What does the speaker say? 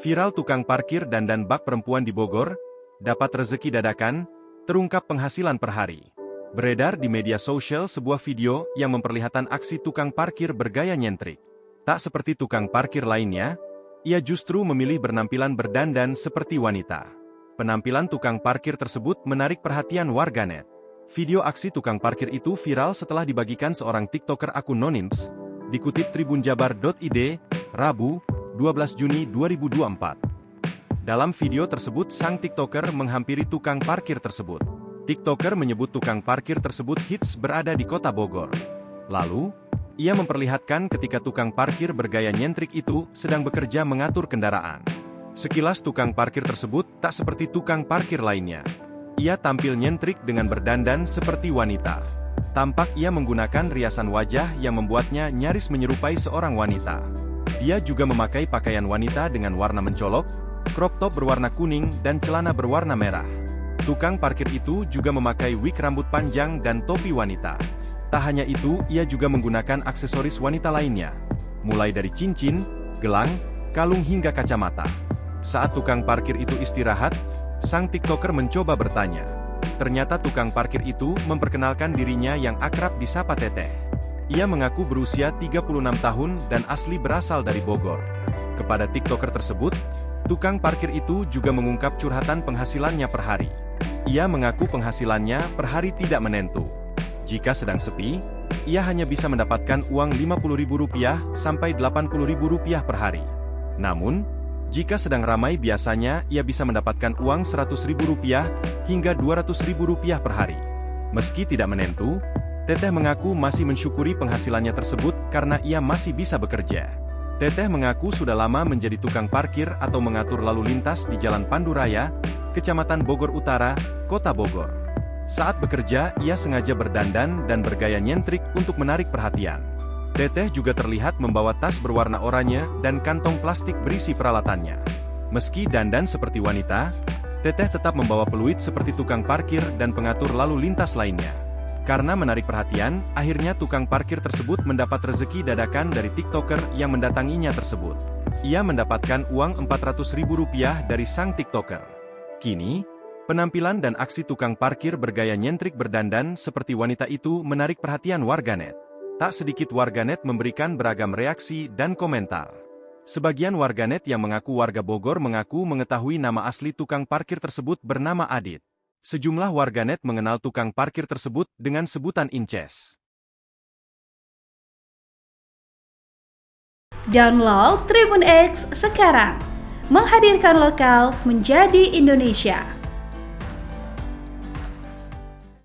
Viral tukang parkir dandan bak perempuan di Bogor, dapat rezeki dadakan, terungkap penghasilan per hari. Beredar di media sosial sebuah video yang memperlihatkan aksi tukang parkir bergaya nyentrik. Tak seperti tukang parkir lainnya, ia justru memilih berpenampilan berdandan seperti wanita. Penampilan tukang parkir tersebut menarik perhatian warganet. Video aksi tukang parkir itu viral setelah dibagikan seorang TikToker akun Nonims, dikutip tribunjabar.id, Rabu, 12 Juni 2024. Dalam video tersebut sang TikToker menghampiri tukang parkir tersebut. TikToker menyebut tukang parkir tersebut hits berada di kota Bogor. Lalu, ia memperlihatkan ketika tukang parkir bergaya nyentrik itu sedang bekerja mengatur kendaraan. Sekilas tukang parkir tersebut tak seperti tukang parkir lainnya. Ia tampil nyentrik dengan berdandan seperti wanita. Tampak ia menggunakan riasan wajah yang membuatnya nyaris menyerupai seorang wanita. Dia juga memakai pakaian wanita dengan warna mencolok, crop top berwarna kuning dan celana berwarna merah. Tukang parkir itu juga memakai wig rambut panjang dan topi wanita. Tak hanya itu, ia juga menggunakan aksesoris wanita lainnya, mulai dari cincin, gelang, kalung hingga kacamata. Saat tukang parkir itu istirahat, sang TikToker mencoba bertanya. Ternyata tukang parkir itu memperkenalkan dirinya yang akrab disapa Teteh. Ia mengaku berusia 36 tahun dan asli berasal dari Bogor. Kepada TikToker tersebut, tukang parkir itu juga mengungkap curhatan penghasilannya per hari. Ia mengaku penghasilannya per hari tidak menentu. Jika sedang sepi, ia hanya bisa mendapatkan uang Rp50.000 sampai Rp80.000 per hari. Namun, jika sedang ramai biasanya ia bisa mendapatkan uang Rp100.000 hingga Rp200.000 per hari. Meski tidak menentu, Teteh mengaku masih mensyukuri penghasilannya tersebut karena ia masih bisa bekerja. Teteh mengaku sudah lama menjadi tukang parkir atau mengatur lalu lintas di Jalan Panduraya, Kecamatan Bogor Utara, Kota Bogor. Saat bekerja, ia sengaja berdandan dan bergaya nyentrik untuk menarik perhatian. Teteh juga terlihat membawa tas berwarna oranye dan kantong plastik berisi peralatannya. Meski dandan seperti wanita, Teteh tetap membawa peluit seperti tukang parkir dan pengatur lalu lintas lainnya. Karena menarik perhatian, akhirnya tukang parkir tersebut mendapat rezeki dadakan dari TikToker yang mendatanginya tersebut. Ia mendapatkan uang Rp400.000 dari sang TikToker. Kini, penampilan dan aksi tukang parkir bergaya nyentrik berdandan seperti wanita itu menarik perhatian warganet. Tak sedikit warganet memberikan beragam reaksi dan komentar. Sebagian warganet yang mengaku warga Bogor mengaku mengetahui nama asli tukang parkir tersebut bernama Adit. Sejumlah warganet mengenal tukang parkir tersebut dengan sebutan Inces. Download Tribun X sekarang, menghadirkan lokal menjadi Indonesia.